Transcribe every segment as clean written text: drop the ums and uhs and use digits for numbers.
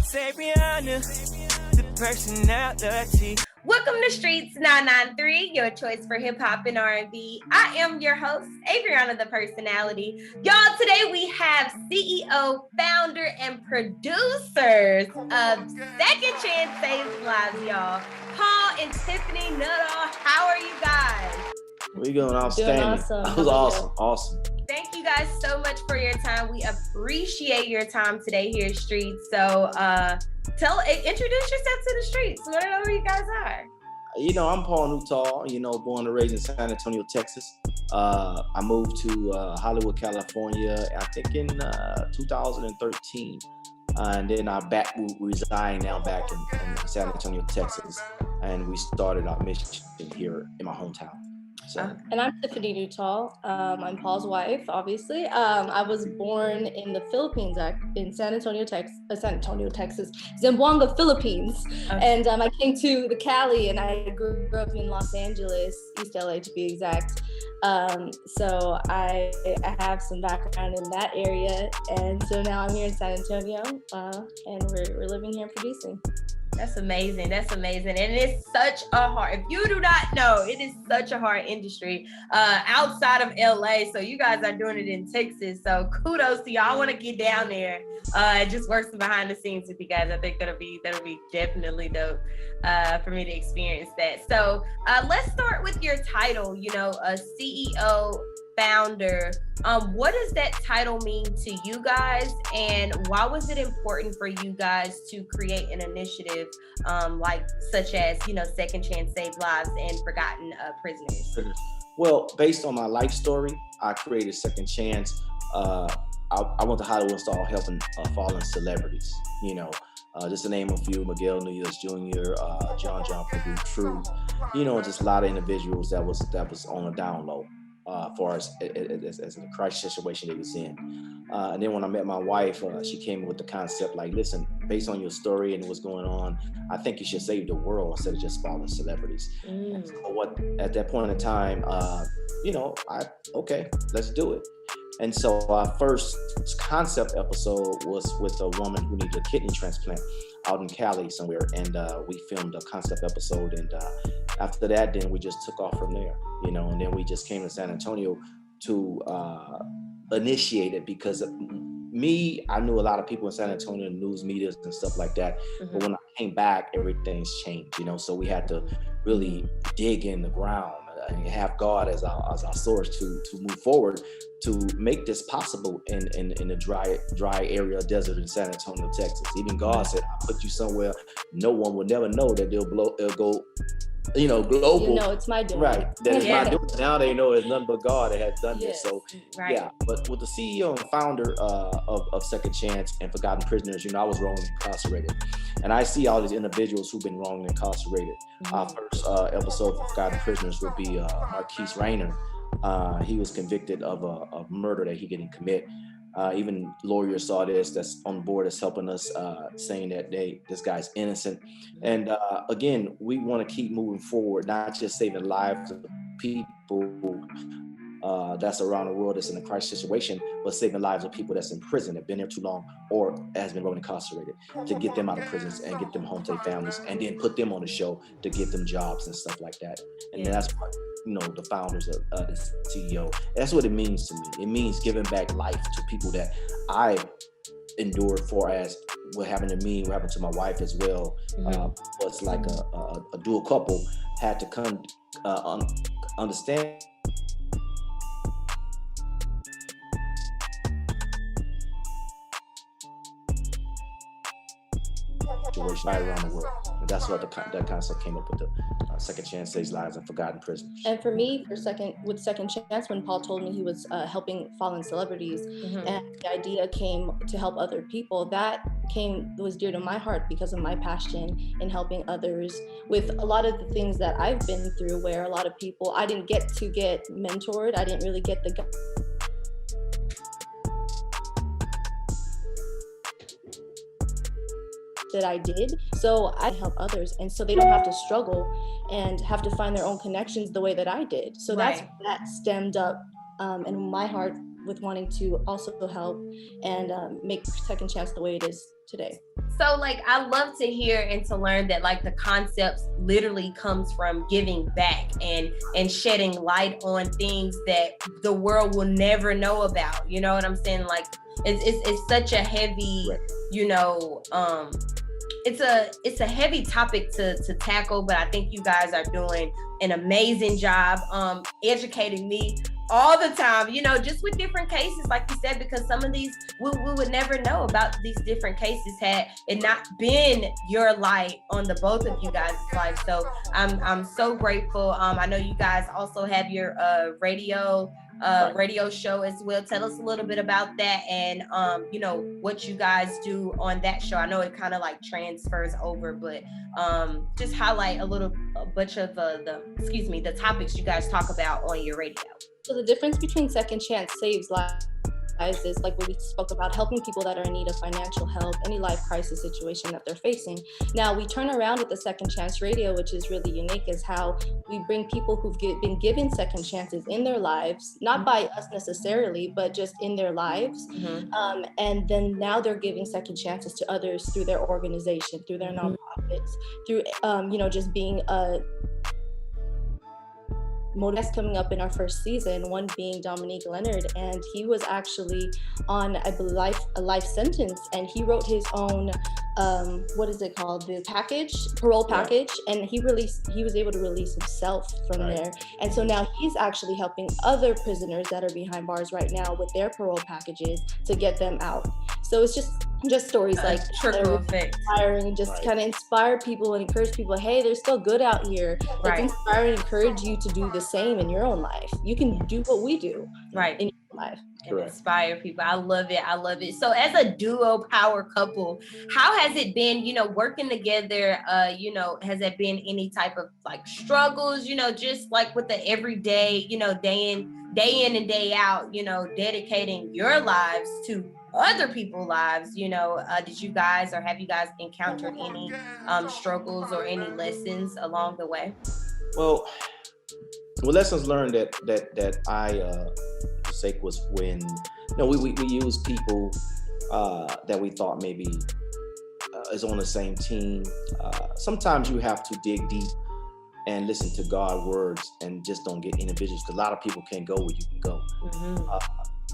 It's Averianna, the personality. Welcome to Streetz 993, your choice for hip hop and R&B. I am your host, Averianna, the personality. Y'all, today we have CEO, founder, and producers of Second Chance Saves Lives, y'all. Paul and Tiffany Nuttall, how are you guys? We're doing outstanding. Awesome. That was awesome. Thank you guys so much for your time. We appreciate your time today here at Streetz. So introduce yourself to the streets. We want to know who you guys are. I'm Paul Nuttall, born and raised in San Antonio, Texas. I moved to Hollywood, California, I think in 2013. And then we reside now back in San Antonio, Texas. And we started our mission here in my hometown. And I'm Tiffany Nuttall. I'm Paul's wife, obviously. I was born in the Philippines, in San Antonio, Texas, Zamboanga, Philippines. Okay. And I came to the Cali, and I grew up in Los Angeles, East LA to be exact. So I have some background in that area, and so now I'm here in San Antonio, and we're living here and producing. That's amazing. And it's such a hard, if you do not know, it is such a hard industry outside of LA. So you guys are doing it in Texas. So kudos to y'all. I want to get down there and just work some behind the scenes with you guys. I think that'll be definitely dope for me to experience that. So let's start with your title, a CEO, founder. What does that title mean to you guys, and why was it important for you guys to create an initiative such as Second Chance Save Lives and Forgotten Prisoners? Well, based on my life story, I created Second Chance. I went to Hollywood and started helping fallen celebrities. Just to name a few: Miguel Nunez Jr., John Purdue, True. Just a lot of individuals that was on the down low. For us as a crisis situation they was in. And then when I met my wife, she came up with the concept like, listen, based on your story and what's going on, I think you should save the world instead of just following celebrities. And so at that point in time, okay, let's do it. And so our first concept episode was with a woman who needed a kidney transplant out in Cali somewhere. And we filmed a concept episode. And after that, then we just took off from there, and then we just came to San Antonio to initiate it because I knew a lot of people in San Antonio, news medias and stuff like that. Mm-hmm. But when I came back, everything's changed, so we had to really dig in the ground and have God as our source to move forward to make this possible in the dry area desert in San Antonio, Texas. Even God said, I'll put you somewhere no one will never know that it'll go global. It's my doing. Right. That is my doing. Now they know it's nothing but God that has done this. So right. Yeah. But with the CEO and founder of Second Chance and Forgotten Prisoners, I was wrongly incarcerated. And I see all these individuals who've been wrongly incarcerated. Mm-hmm. Our first episode for Forgotten Prisoners would be Marquise Rayner. He was convicted of a murder that he didn't commit. Even lawyers saw this, that's on board, that's helping us, saying that this guy's innocent. And again, we want to keep moving forward, not just saving the lives of people that's around the world that's in a crisis situation, but saving lives of people that's in prison, that have been there too long or has been wrongly incarcerated, to get them out of prisons and get them home to their families, and then put them on the show to get them jobs and stuff like that. And that's what the founders of the CEO, that's what it means to me. It means giving back life to people that I endured for, as what happened to me, what happened to my wife as well. Was like a dual couple had to come understand right around the world. And that's what that concept came up with, the Second Chance Saves Lives and Forgotten Prisoners. And for me, with Second Chance, when Paul told me he was helping fallen celebrities, and the idea came to help other people, was dear to my heart because of my passion in helping others with a lot of the things that I've been through, where a lot of people, I didn't get mentored. I didn't really get the that I did. So I help others, and so they don't have to struggle and have to find their own connections the way that I did. So that stemmed up in my heart with wanting to also help and make Second Chance the way it is today. So like, I love to hear and to learn that like the concepts literally comes from giving back and shedding light on things that the world will never know about. You know what I'm saying? Like it's such a heavy, you know, it's a heavy topic to tackle, but I think you guys are doing an amazing job educating me all the time, you know, just with different cases, like you said, because some of these we would never know about these different cases had it not been your light on the both of you guys' life. So I'm so grateful. I know you guys also have your radio show as well. Tell us a little bit about that and you know, what you guys do on that show. I know it kind of like transfers over, but just highlight a bunch of the topics you guys talk about on your radio. So the difference between Second Chance Saves Lives is like what we spoke about, helping people that are in need of financial help, any life crisis situation that they're facing. Now we turn around with the Second Chance Radio, which is really unique, is how we bring people who've been given second chances in their lives, not by us necessarily, but just in their lives. And then now they're giving second chances to others through their organization, through their nonprofits, through, you know, just being a that's coming up in our first season, one being Dominique Leonard, and he was actually on, I believe, a life sentence, and he wrote his own what is it called, the parole package, and he was able to release himself from there. And so now he's actually helping other prisoners that are behind bars right now with their parole packages to get them out. So it's just stories like trickle effect, inspiring, just kind of inspire people and encourage people, hey, there's still good out here. Let's inspire and encourage you to do the same in your own life. You can do what we do in your life. And inspire people. I love it. So as a duo power couple, how has it been, you know, working together? You know, has there been any type of like struggles, you know, just like with the everyday, you know, day in and day out, you know, dedicating your lives to other people's lives, you know, did you guys or have you guys encountered any struggles or any lessons along the way? Well, lessons learned that I forsake was when, you know, we use people that we thought maybe is on the same team. Sometimes you have to dig deep and listen to God's words and just don't get individuals, because a lot of people can't go where you can go.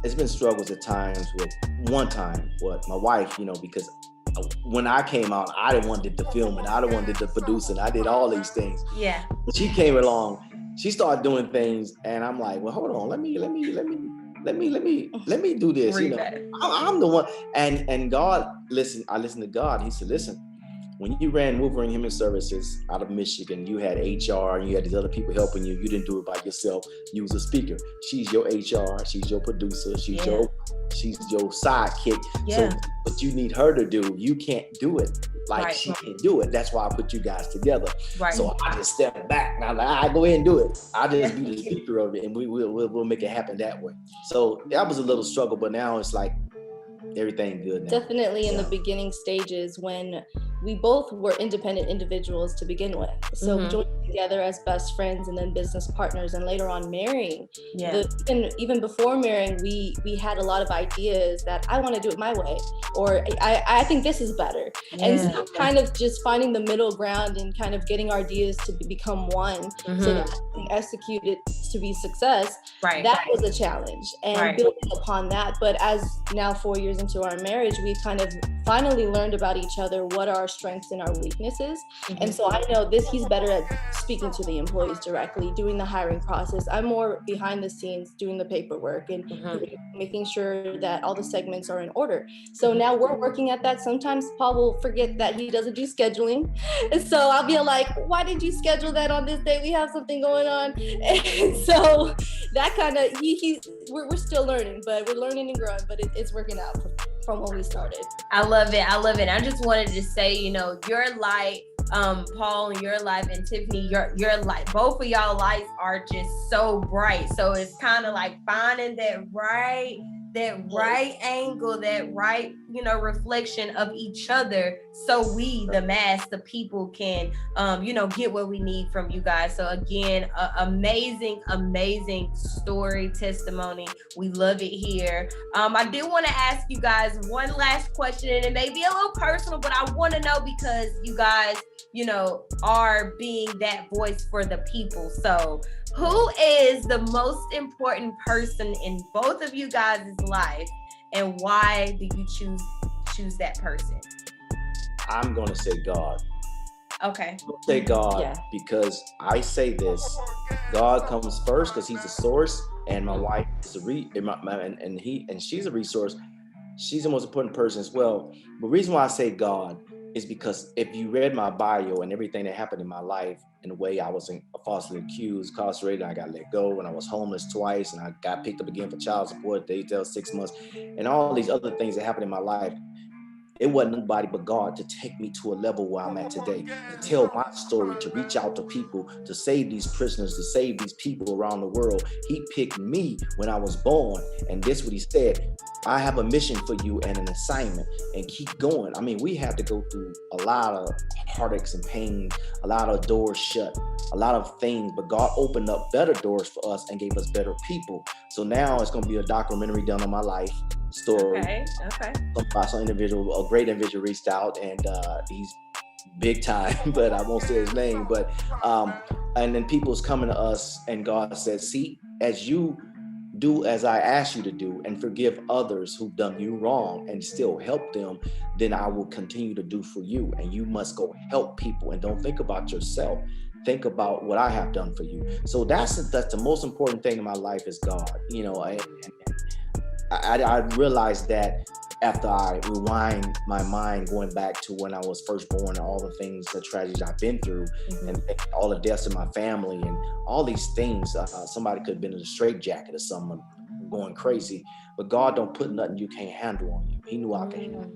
It's been struggles at times with my wife, you know, because when I came out, I didn't want to film it. I didn't want to produce it. I did all these things. Yeah. But she came along, she started doing things, and I'm like, well, hold on, let me do this. You know, I'm the one. And God, I listened to God. He said, listen, when you ran Moving Human Services out of Michigan, you had HR and you had these other people helping you. You didn't do it by yourself. You was a speaker. She's your HR. She's your producer. She's your sidekick. So what you need her to do, you can't do it like she can do it. That's why I put you guys together. So I just stepped back and I'm like, I go ahead and do it. I'll just be the speaker of it, and we'll make it happen that way. So that was a little struggle, but now it's like everything good now. Definitely in the beginning stages when we both were independent individuals to begin with. So we joined together as best friends and then business partners, and later on marrying. Even before marrying, we had a lot of ideas that I want to do it my way, or I think this is better. And so kind of just finding the middle ground and kind of getting our ideas to become one so that we can execute it to be success. That was a challenge, and building upon that. But as now 4 years into our marriage, we kind of finally learned about each other, what are our strengths and our weaknesses. And so I know he's better at speaking to the employees directly, doing the hiring process. I'm more behind the scenes doing the paperwork and making sure that all the segments are in order. So now we're working at that. Sometimes Paul will forget that he doesn't do scheduling. And so I'll be like, why did you schedule that on this day? We have something going on. And so that kind of, we're still learning, but we're learning and growing, but it's working out from when we started. I love it. I just wanted to say, you know, your light, Paul, and your life, and Tiffany, your light, both of y'all lights are just so bright. So it's kind of like finding that right that right angle, that right, reflection of each other, so we, the mass, the people, can get what we need from you guys. So again, amazing story, testimony. We love it here. I do want to ask you guys one last question, and it may be a little personal, but I want to know, because you guys are being that voice for the people. So who is the most important person in both of you guys' life, and why do you choose that person? I'm gonna say God. Okay. I'm gonna say God, because I say this: God comes first because He's the source, and my wife is and she's a resource. She's the most important person as well. But the reason why I say God is because if you read my bio and everything that happened in my life, in the way I was falsely accused, incarcerated, I got let go, and I was homeless twice, and I got picked up again for child support, detail 6 months, and all these other things that happened in my life, it wasn't nobody but God to take me to a level where I'm at today, to tell my story, to reach out to people, to save these prisoners, to save these people around the world. He picked me when I was born, and this is what He said: I have a mission for you and an assignment, and keep going. I mean, we had to go through a lot of heartaches and pain, a lot of doors shut, a lot of things, but God opened up better doors for us and gave us better people. So now it's going to be a documentary done on my life story. Okay. Some individual, a great individual, reached out, and he's big time, but I won't say his name. But and then people's coming to us, and God says, see, as you do as I ask you to do and forgive others who've done you wrong and still help them, then I will continue to do for you. And you must go help people, and don't think about yourself. Think about what I have done for you. So that's the most important thing in my life is God. I realized that after I rewind my mind, going back to when I was first born, and all the things, the tragedies I've been through, and all the deaths in my family, and all these things. Somebody could have been in a straitjacket or someone going crazy, but God don't put nothing you can't handle on you. He knew I could handle it.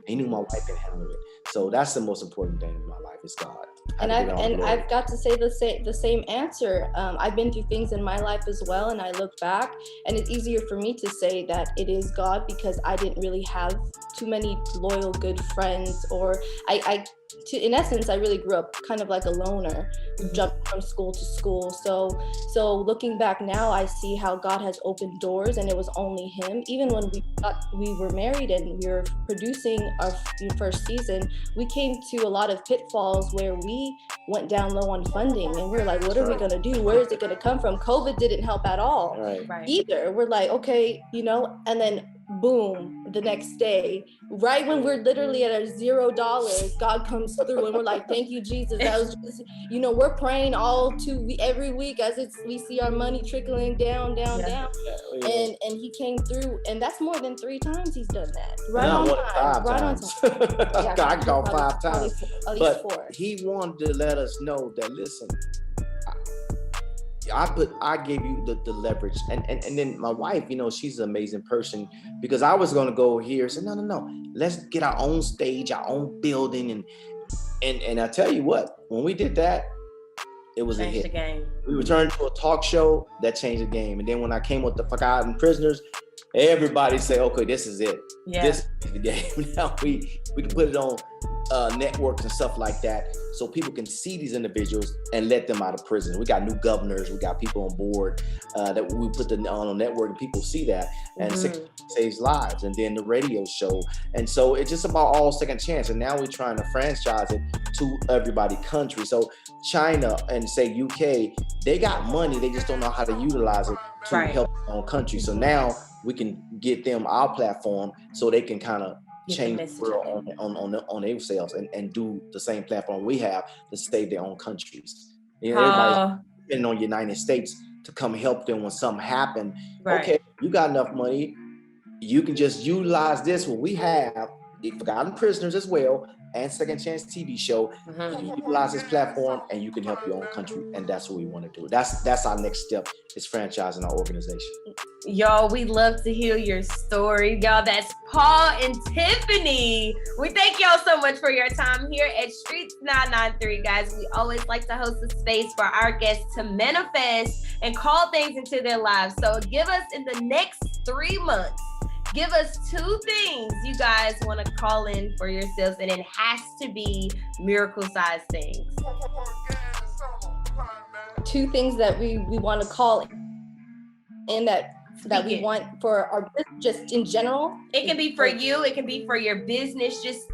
He knew my wife could handle it. So that's the most important thing in my life is God. And I've got to say the same answer. I've been through things in my life as well, and I look back, and it's easier for me to say that it is God, because I didn't really have too many loyal, good friends, or in essence, I really grew up kind of like a loner, jumping from school to school. So looking back now, I see how God has opened doors, and it was only Him. Even when we were married and we were producing our first season, we came to a lot of pitfalls where we went down low on funding, and we were like, what are we going to do? Where is it going to come from? COVID didn't help at all either. We're like, okay, and then boom, the next day, right when we're literally at $0, God comes through, and we're like, thank you, Jesus. That was just, we're praying every week as we see our money trickling down. And He came through, and that's more than 3 times He's done that. Right on time. I called 5 times. At least but 4. He wanted to let us know that, listen, I gave you the leverage, and then my wife, she's an amazing person, because I was gonna go here and say, no, let's get our own stage, our own building, and I tell you what, when we did that, it was changed a hit. The game. We returned to a talk show that changed the game, and then when I came with the Forgotten Prisoners, everybody say, okay, this is it. Yeah. This is the game. Now we can put it on networks and stuff like that, so people can see these individuals and let them out of prison. We got new governors, we got people on board that we put on a network, and people see that, and saves lives. And then the radio show, and so it's just about all second chance. And now we're trying to franchise it to everybody country. So China and say UK, they got money, they just don't know how to utilize it to help their own country. So now we can get them our platform, so they can kind of change the world on themselves and do the same platform we have to save their own countries. Everybody's depending on the United States to come help them when something happened. Okay, you got enough money, you can just utilize this, what we have, the Forgotten Prisoners as well, and Second Chance TV show. You utilize this platform, and you can help your own country, and that's what we want to do. That's our next step, is franchising our organization. Y'all, we love to hear your story. Y'all, that's Paul and Tiffany. We thank y'all so much for your time here at Streetz 993, guys. We always like to host a space for our guests to manifest and call things into their lives. So give us, in the next 3 months, give us 2 things you guys want to call in for yourselves, and it has to be miracle-sized things. 2 things that we want to call in that we want for our business, just in general. It can be for you, it can be for your business, just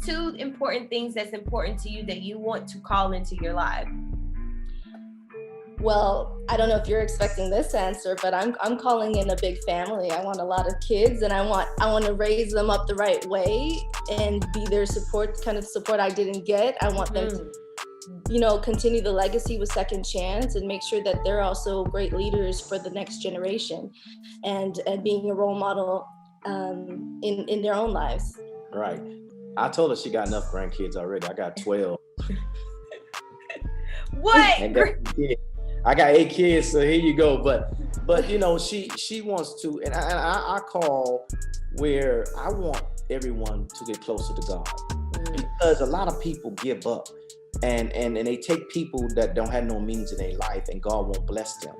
2 important things that's important to you that you want to call into your life. Well, I don't know if you're expecting this answer, but I'm calling in a big family. I want a lot of kids, and I want to raise them up the right way and be their support, kind of support I didn't get. I want them to, you know, continue the legacy with Second Chance and make sure that they're also great leaders for the next generation, and being a role model in their own lives. Right. I told her she got enough grandkids already. I got 12. What? I got 8 kids, so here you go. But you know, she wants to, and I call where I want everyone to get closer to God, because a lot of people give up, and they take people that don't have no means in their life, and God won't bless them.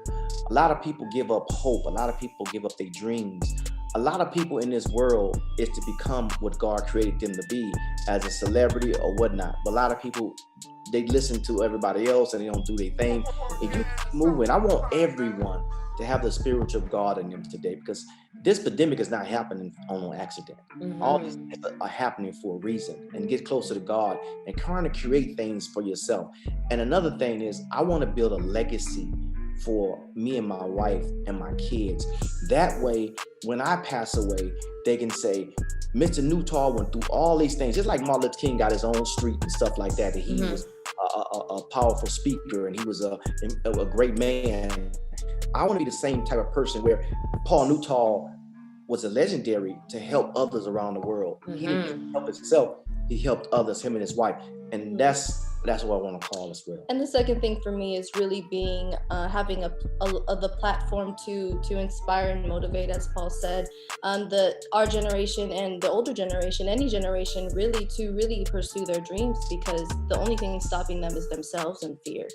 A lot of people give up hope. A lot of people give up their dreams. A lot of people in this world is to become what God created them to be, as a celebrity or whatnot. But a lot of people, they listen to everybody else and they don't do their thing. If you keep moving, I want everyone to have the spirit of God in them today, because this pandemic is not happening on accident. All these things are happening for a reason, and get closer to God and trying to create things for yourself. And another thing is, I want to build a legacy for me and my wife and my kids. That way, when I pass away, they can say, Mr. Newtall went through all these things. Just like Martin Luther King got his own street and stuff like that. And he was a powerful speaker, and he was a great man. I want to be the same type of person where Paul Newtall was a legendary to help others around the world. He didn't help himself, he helped others, him and his wife. And that's what I want to call as well. And the second thing for me is really being having the platform to inspire and motivate, as Paul said, our generation and the older generation, any generation, really to pursue their dreams, because the only thing stopping them is themselves and fear.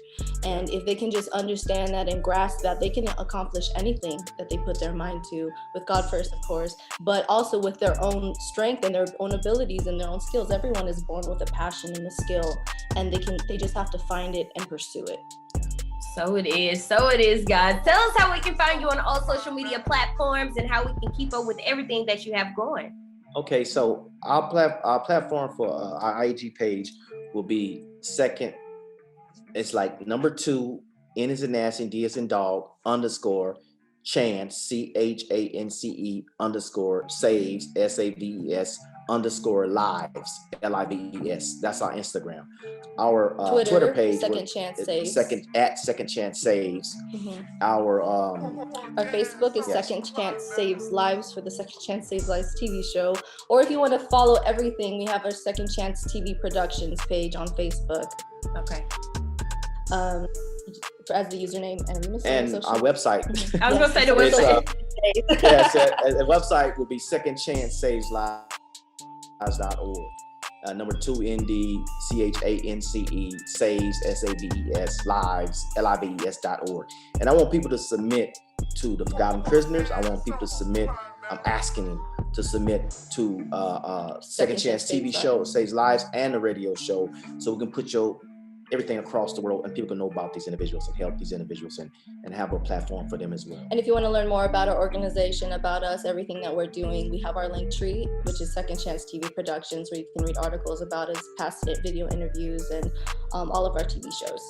And if they can just understand that and grasp that, they can accomplish anything that they put their mind to, with God first, of course, but also with their own strength and their own abilities and their own skills. Everyone is born with a passion and a skill, and they just have to find it and pursue it. So it is, guys. Tell us how we can find you on all social media platforms and how we can keep up with everything that you have going. Okay, so our platform for our IG page will be second. It's like number 2, N as in Nancy, D as in dog, _ chance, CHANCE _ saves, SAVES _ lives, LIVES. That's our Instagram. Our Twitter page, Second Chance Saves. Second Chance Saves. Our Facebook is Second Chance Saves Lives, for the Second Chance Saves Lives TV show. Or if you want to follow everything, we have our Second Chance TV Productions page on Facebook. Okay. As the username and our website. I was gonna say the website. The website will be secondchancesaveslives.org. Number 2, ND CHANCE saves SAVES lives LIVES.org. And I want people to submit to the Forgotten Prisoners. I want people to submit. I'm asking them to submit to Second Chance TV show, Saves Lives, and the radio show, so we can put everything across the world, and people can know about these individuals and help these individuals and have a platform for them as well. And if you want to learn more about our organization, about us, everything that we're doing, we have our Linktree, which is Second Chance TV Productions, where you can read articles about us, past video interviews, and all of our TV shows.